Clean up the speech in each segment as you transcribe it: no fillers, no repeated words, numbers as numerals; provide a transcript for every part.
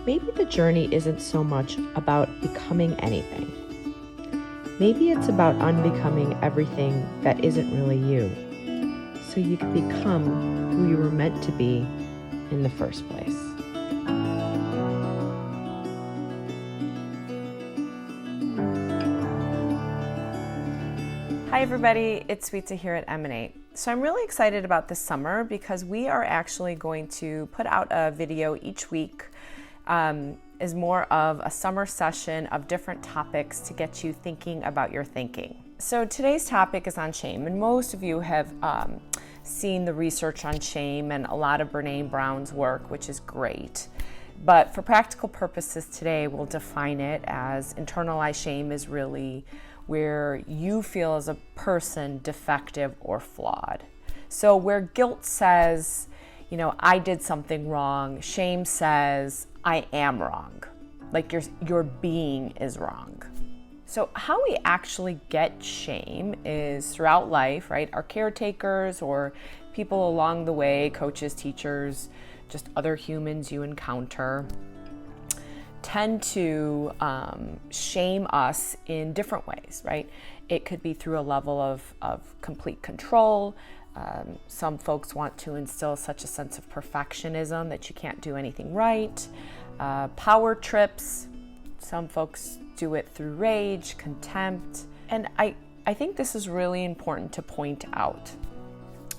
Maybe the journey isn't so much about becoming anything. Maybe it's about unbecoming everything that isn't really you, so you can become who you were meant to be in the first place. Hi everybody, it's Sweetsa here at Emanate. So I'm really excited about this summer because we are actually going to put out a video each week as more of a summer session of different topics to get you thinking about your thinking. So today's topic is on shame, and most of you have seen the research on shame and a lot of Brené Brown's work, which is great. But for practical purposes today, we'll define it as internalized shame is really where you feel as a person defective or flawed. So where guilt says, I did something wrong, shame says, I am wrong. Like your being is wrong. So how we actually get shame is throughout life, right? Our caretakers or people along the way, coaches, teachers, just other humans you encounter, tend to shame us in different ways, right? It could be through a level of complete control. Some folks want to instill such a sense of perfectionism that you can't do anything right. Power trips. Some folks do it through rage, contempt. And I think this is really important to point out,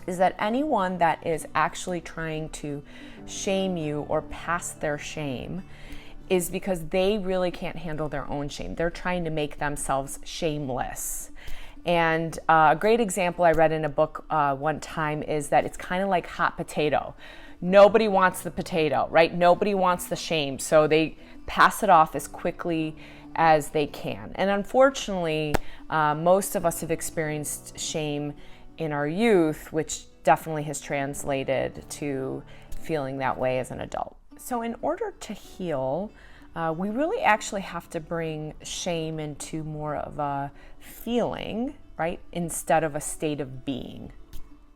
is that anyone that is actually trying to shame you or pass their shame is because they really can't handle their own shame. They're trying to make themselves shameless. And a great example I read in a book one time is that it's kind of like hot potato. Nobody wants the potato, right? Nobody wants the shame. So they pass it off as quickly as they can. And unfortunately, most of us have experienced shame in our youth, which definitely has translated to feeling that way as an adult. So in order to heal, we really actually have to bring shame into more of a feeling, right, instead of a state of being.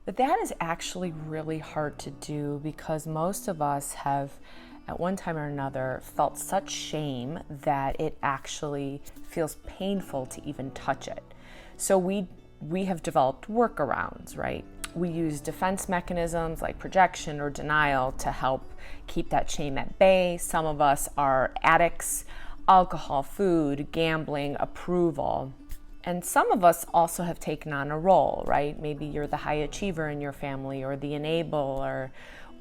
But that is actually really hard to do because most of us have, at one time or another, felt such shame that it actually feels painful to even touch it. So we have developed workarounds, right? We use defense mechanisms like projection or denial to help keep that shame at bay. Some of us are addicts, alcohol, food, gambling, approval. And some of us also have taken on a role, right? Maybe you're the high achiever in your family or the enabler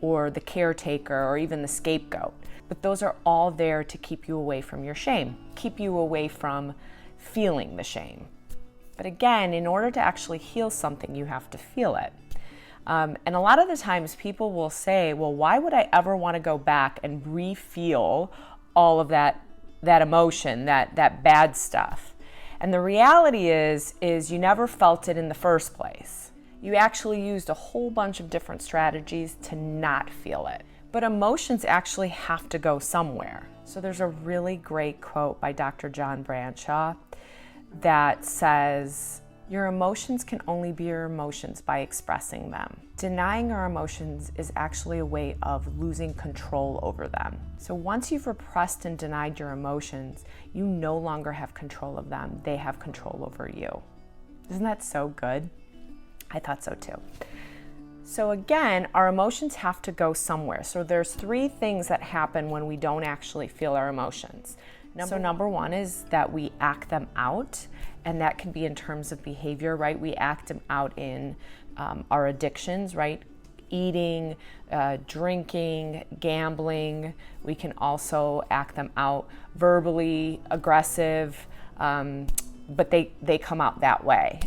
or the caretaker or even the scapegoat. But those are all there to keep you away from your shame, keep you away from feeling the shame. But again, in order to actually heal something, you have to feel it. And a lot of the times people will say, well, why would I ever want to go back and re-feel all of that emotion, that bad stuff? And the reality is you never felt it in the first place. You actually used a whole bunch of different strategies to not feel it. But emotions actually have to go somewhere. So there's a really great quote by Dr. John Bradshaw that says, your emotions can only be your emotions by expressing them. Denying our emotions is actually a way of losing control over them. So once you've repressed and denied your emotions, you no longer have control of them. They have control over you. Isn't that so good? I thought so too. So again, our emotions have to go somewhere. So there's three things that happen when we don't actually feel our emotions. Number one is that we act them out, and that can be in terms of behavior, right? We act them out in our addictions, right? Eating, drinking, gambling. We can also act them out verbally, aggressive, but they come out that way.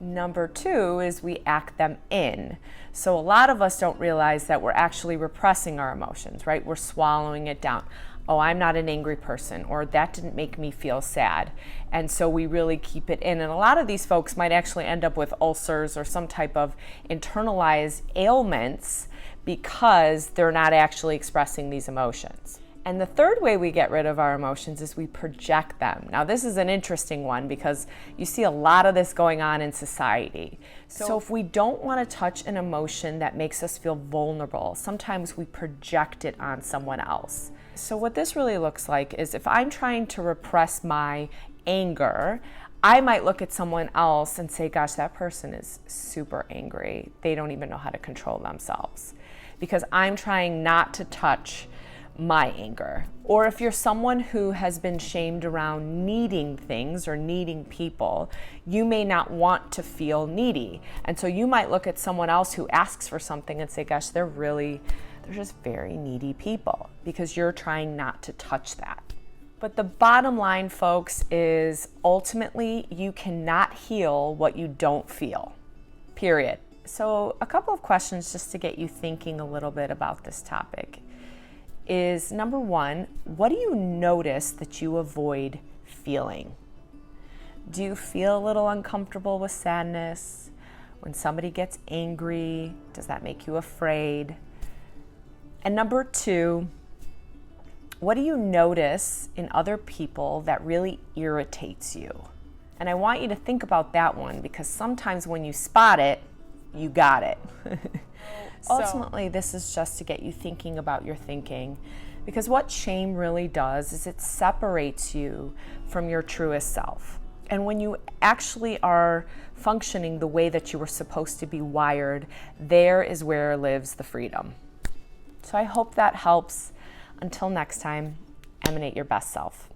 Number two is we act them in. So a lot of us don't realize that we're actually repressing our emotions, right? We're swallowing it down. Oh, I'm not an angry person, or that didn't make me feel sad. And so we really keep it in. And a lot of these folks might actually end up with ulcers or some type of internalized ailments because they're not actually expressing these emotions. And the third way we get rid of our emotions is we project them. Now, this is an interesting one because you see a lot of this going on in society. So if we don't want to touch an emotion that makes us feel vulnerable, sometimes we project it on someone else. So what this really looks like is if I'm trying to repress my anger, I might look at someone else and say, gosh, that person is super angry. They don't even know how to control themselves, because I'm trying not to touch my anger. Or if you're someone who has been shamed around needing things or needing people, you may not want to feel needy. And so you might look at someone else who asks for something and say, gosh, they're just very needy people, because you're trying not to touch that. But the bottom line, folks, is ultimately you cannot heal what you don't feel, period. So a couple of questions just to get you thinking a little bit about this topic is, number one, what do you notice that you avoid feeling? Do you feel a little uncomfortable with sadness? When somebody gets angry, does that make you afraid? And number two, what do you notice in other people that really irritates you? And I want you to think about that one, because sometimes when you spot it, you got it. Ultimately, this is just to get you thinking about your thinking, because what shame really does is it separates you from your truest self. And when you actually are functioning the way that you were supposed to be wired, there is where lives the freedom. So I hope that helps. Until next time, emanate your best self.